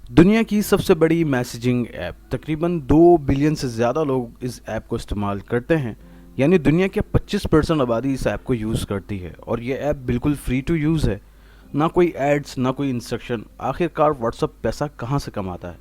दुनिया की सबसे बड़ी मैसेजिंग ऐप, तकरीबन 2 बिलियन से ज़्यादा लोग इस ऐप को इस्तेमाल करते हैं। यानी दुनिया के 25% आबादी इस ऐप को यूज़ करती है और ये ऐप बिल्कुल फ्री टू यूज़ है। ना कोई एड्स, ना कोई इंस्ट्रक्शन। आखिरकार व्हाट्सअप पैसा कहाँ से कमाता है?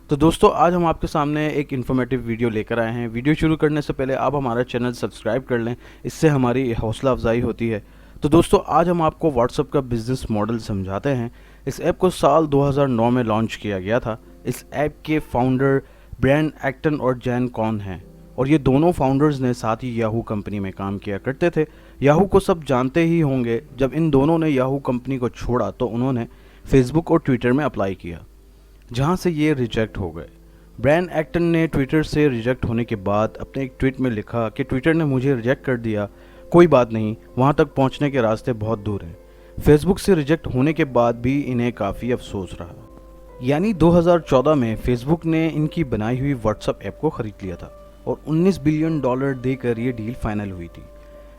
तो दोस्तों, आज हम आपके सामने एक इन्फॉर्मेटिव वीडियो लेकर आए हैं। वीडियो शुरू करने से पहले आप हमारा चैनल सब्सक्राइब कर लें, इससे हमारी हौसला अफजाई होती है। तो दोस्तों, आज हम आपको व्हाट्सअप का बिजनेस मॉडल समझाते हैं। इस ऐप को साल 2009 में लॉन्च किया गया था। इस ऐप के फाउंडर ब्रायन एक्टन और जैन कॉन हैं और ये दोनों फाउंडर्स ने साथ ही याहू कंपनी में काम किया करते थे। याहू को सब जानते ही होंगे। जब इन दोनों ने याहू कंपनी को छोड़ा तो उन्होंने फेसबुक और ट्विटर में अप्लाई किया, जहां से ये रिजेक्ट हो गए। ब्रायन एक्टन ने ट्विटर से रिजेक्ट होने के बाद अपने एक ट्वीट में लिखा कि ट्विटर ने मुझे रिजेक्ट कर दिया, कोई बात नहीं, वहां तक पहुंचने के रास्ते बहुत दूर हैं। फेसबुक से रिजेक्ट होने के बाद भी इन्हें काफ़ी अफसोस रहा। यानी 2014 में फेसबुक ने इनकी बनाई हुई व्हाट्सएप ऐप को खरीद लिया था और 19 बिलियन डॉलर देकर ये डील फाइनल हुई थी।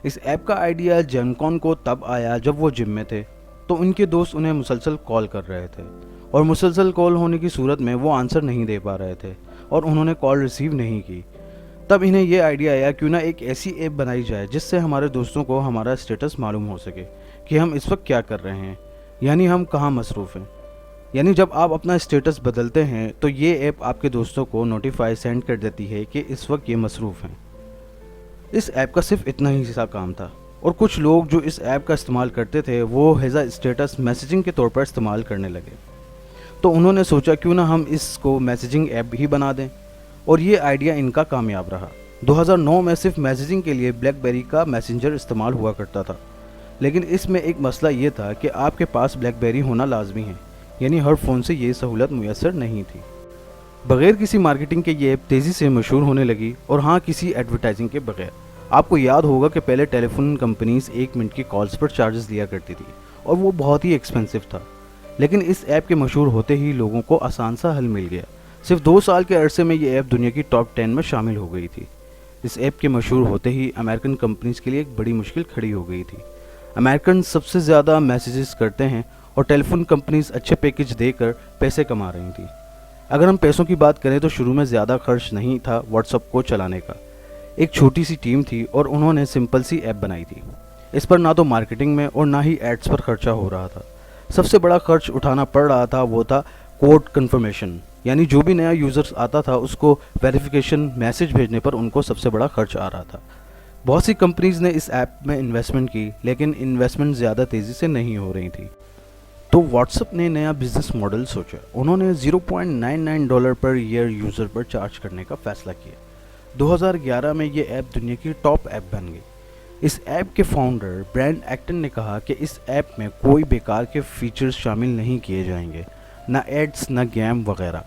इस ऐप का आइडिया जेनकॉन को तब आया जब वो जिम में थे, तो उनके दोस्त उन्हें मुसलसल कॉल कर रहे थे और मुसलसल कॉल होने की सूरत में वो आंसर नहीं दे पा रहे थे और उन्होंने कॉल रिसीव नहीं की। तब इन्हें ये आइडिया आया, क्यों ना एक ऐसी ऐप बनाई जाए जिससे हमारे दोस्तों को हमारा स्टेटस मालूम हो सके कि हम इस वक्त क्या कर रहे हैं, यानी हम कहाँ मसरूफ़ हैं। यानी जब आप अपना स्टेटस बदलते हैं तो ये ऐप आपके दोस्तों को नोटिफाई सेंड कर देती है कि इस वक्त ये मसरूफ़ हैं। इस ऐप का सिर्फ इतना ही सा काम था और कुछ लोग जो इस ऐप का इस्तेमाल करते थे वो एज अ स्टेटस मैसेजिंग के तौर पर इस्तेमाल करने लगे। तो उन्होंने सोचा, क्यों ना हम इसको मैसेजिंग ऐप ही बना दें, और ये आइडिया इनका कामयाब रहा। 2009 में सिर्फ मैसेजिंग के लिए ब्लैकबेरी का मैसेंजर इस्तेमाल हुआ करता था, लेकिन इसमें एक मसला ये था कि आपके पास ब्लैकबेरी होना लाजमी है, यानी हर फ़ोन से ये सहूलत मुयसर नहीं थी। बगैर किसी मार्केटिंग के ये ऐप तेज़ी से मशहूर होने लगी, और हाँ, किसी एडवर्टाइजिंग के बगैर। आपको याद होगा कि पहले टेलीफोन कंपनीज 1 मिनट की कॉल्स पर चार्जेस लिया करती थी और वो बहुत ही एक्सपेंसिव था। लेकिन इस ऐप के मशहूर होते ही लोगों को आसान सा हल मिल गया। सिर्फ 2 साल के अरसे में ये ऐप दुनिया की टॉप 10 में शामिल हो गई थी। इस ऐप के मशहूर होते ही अमेरिकन कंपनीज के लिए एक बड़ी मुश्किल खड़ी हो गई थी। अमेरिकन सबसे ज़्यादा मैसेजेस करते हैं और टेलीफोन कंपनीज अच्छे पैकेज देकर पैसे कमा रही थी। अगर हम पैसों की बात करें तो शुरू में ज़्यादा खर्च नहीं था व्हाट्सएप को चलाने का। एक छोटी सी टीम थी और उन्होंने सिंपल सी ऐप बनाई थी। इस पर ना तो मार्केटिंग में और ना ही एड्स पर खर्चा हो रहा था। सबसे बड़ा खर्च उठाना पड़ रहा था वो था कोड कन्फर्मेशन, यानी जो भी नया यूज़र्स आता था उसको वेरिफिकेशन मैसेज भेजने पर उनको सबसे बड़ा खर्च आ रहा था। बहुत सी कंपनीज ने इस ऐप में इन्वेस्टमेंट की, लेकिन इन्वेस्टमेंट ज़्यादा तेज़ी से नहीं हो रही थी। तो व्हाट्सएप ने नया बिजनेस मॉडल सोचा। उन्होंने $0.99 पर ईयर यूज़र पर चार्ज करने का फैसला किया। 2011 में ये ऐप दुनिया की टॉप ऐप बन गई। इस ऐप के फाउंडर ब्रायन एक्टन ने कहा कि इस ऐप में कोई बेकार के फीचर्स शामिल नहीं किए जाएंगे, ना एड्स, ना गेम वगैरह।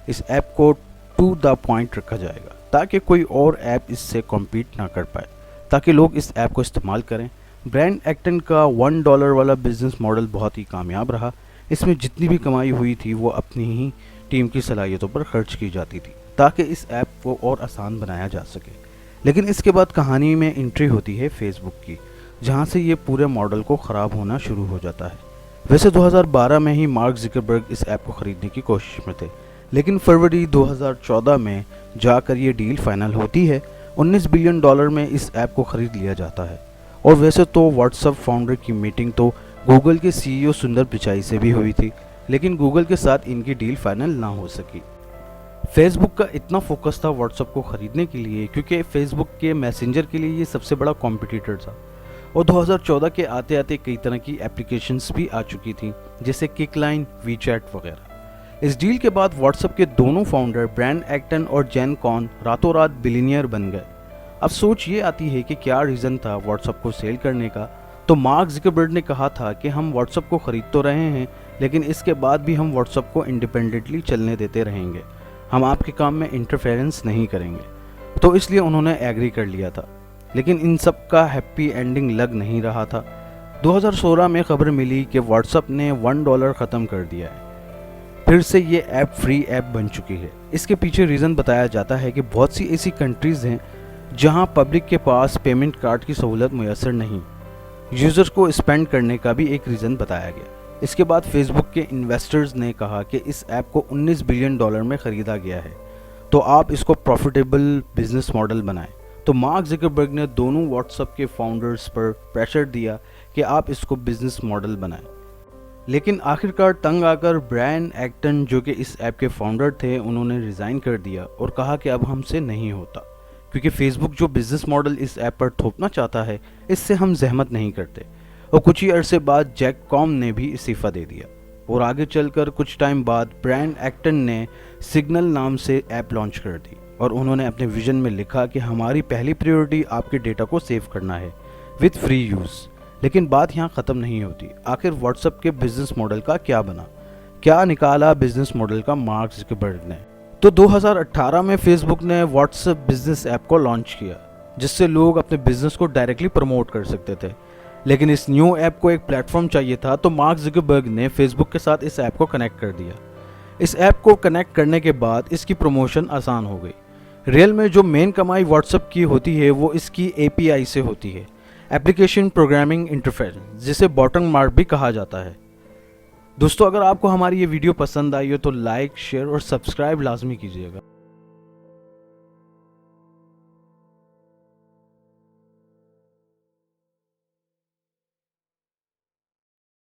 इस ऐप को टू द पॉइंट रखा जाएगा ताकि कोई और ऐप इससे कॉम्पीट ना कर पाए, ताकि लोग इस ऐप को इस्तेमाल करें। ब्रायन एक्टन का $1 वाला बिजनेस मॉडल बहुत ही कामयाब रहा। इसमें जितनी भी कमाई हुई थी वो अपनी ही टीम की सलाहियतों पर खर्च की जाती थी ताकि इस ऐप को और आसान बनाया जा सके। लेकिन इसके बाद कहानी में एंट्री होती है फेसबुक की, जहां से ये पूरे मॉडल को ख़राब होना शुरू हो जाता है। वैसे 2012 में ही मार्क ज़ुकरबर्ग इस ऐप को ख़रीदने की कोशिश में थे, लेकिन फरवरी 2014 में जाकर ये डील फाइनल होती है। $19 बिलियन में इस ऐप को ख़रीद लिया जाता है। और वैसे तो व्हाट्सएप फाउंडर की मीटिंग तो गूगल के सीईओ सुंदर पिचाई से भी हुई थी, लेकिन गूगल के साथ इनकी डील फाइनल ना हो सकी। फेसबुक का इतना फोकस था व्हाट्सएप को ख़रीदने के लिए क्योंकि फेसबुक के मैसेंजर के लिए ये सबसे बड़ा कॉम्पिटिटर था। और 2014 के आते आते कई तरह की एप्लीकेशंस भी आ चुकी थी, जैसे किकलाइन, वीचैट वगैरह। इस डील के बाद व्हाट्सएप के दोनों फाउंडर ब्रायन एक्टन और जैन कॉन रातों रात बिलियनियर बन गए। अब सोच ये आती है कि क्या रीज़न था व्हाट्सएप को सेल करने का। तो मार्क ज़ुकरबर्ग ने कहा था कि हम व्हाट्सएप को ख़रीद तो रहे हैं, लेकिन इसके बाद भी हम व्हाट्सएप को इंडिपेंडेंटली चलने देते रहेंगे, हम आपके काम में इंटरफेरेंस नहीं करेंगे। तो इसलिए उन्होंने एग्री कर लिया था। लेकिन इन सब का हैप्पी एंडिंग लग नहीं रहा था। 2016 में खबर मिली कि व्हाट्सएप ने $1 ख़त्म कर दिया है। फिर से ये ऐप फ्री ऐप बन चुकी है। इसके पीछे रीज़न बताया जाता है कि बहुत सी ऐसी कंट्रीज़ हैं जहां पब्लिक के पास पेमेंट कार्ड की सहूलत मुयसर नहीं। यूज़र्स को स्पेंड करने का भी एक रीज़न बताया गया। इसके बाद फेसबुक के इन्वेस्टर्स ने कहा कि इस ऐप को $19 बिलियन में ख़रीदा गया है, तो आप इसको प्रॉफिटेबल बिजनेस मॉडल बनाएं। तो मार्क ज़करबर्ग ने दोनों व्हाट्सएप के फाउंडर्स पर प्रेशर दिया कि आप इसको बिजनेस मॉडल बनाएं। लेकिन आखिरकार तंग आकर ब्रायन एक्टन, जो कि इस ऐप के फाउंडर थे, उन्होंने रिज़ाइन कर दिया और कहा कि अब हमसे नहीं होता, क्योंकि फेसबुक जो बिज़नेस मॉडल इस ऐप पर थोपना चाहता है, इससे हम जहमत नहीं करते। और कुछ ही अरसे बाद जैक कॉम ने भी इस्तीफ़ा दे दिया और आगे चलकर कुछ टाइम बाद ब्रायन एक्टन ने सिग्नल नाम से ऐप लॉन्च कर दी और उन्होंने अपने विजन में लिखा कि हमारी पहली प्रायोरिटी आपके डेटा को सेव करना है विद फ्री यूज़। लेकिन बात यहाँ ख़त्म नहीं होती। आखिर व्हाट्सएप के बिजनेस मॉडल का क्या बना, क्या निकाला बिजनेस मॉडल का मार्क ज़करबर्ग ने? तो 2018 में फेसबुक ने व्हाट्सएप बिजनेस ऐप को लॉन्च किया, जिससे लोग अपने बिजनेस को डायरेक्टली प्रमोट कर सकते थे। लेकिन इस न्यू ऐप को एक प्लेटफॉर्म चाहिए था, तो मार्क ज़करबर्ग ने फेसबुक के साथ इस ऐप को कनेक्ट कर दिया। इस ऐप को कनेक्ट करने के बाद इसकी प्रमोशन आसान हो गई। रियल में जो मेन कमाई व्हाट्सएप की होती है वो इसकी API से होती है, एप्लीकेशन प्रोग्रामिंग इंटरफेस, जिसे बॉटम मार्क भी कहा जाता है। दोस्तों, अगर आपको हमारी ये वीडियो पसंद आई हो तो लाइक, शेयर और सब्सक्राइब लाजमी कीजिएगा।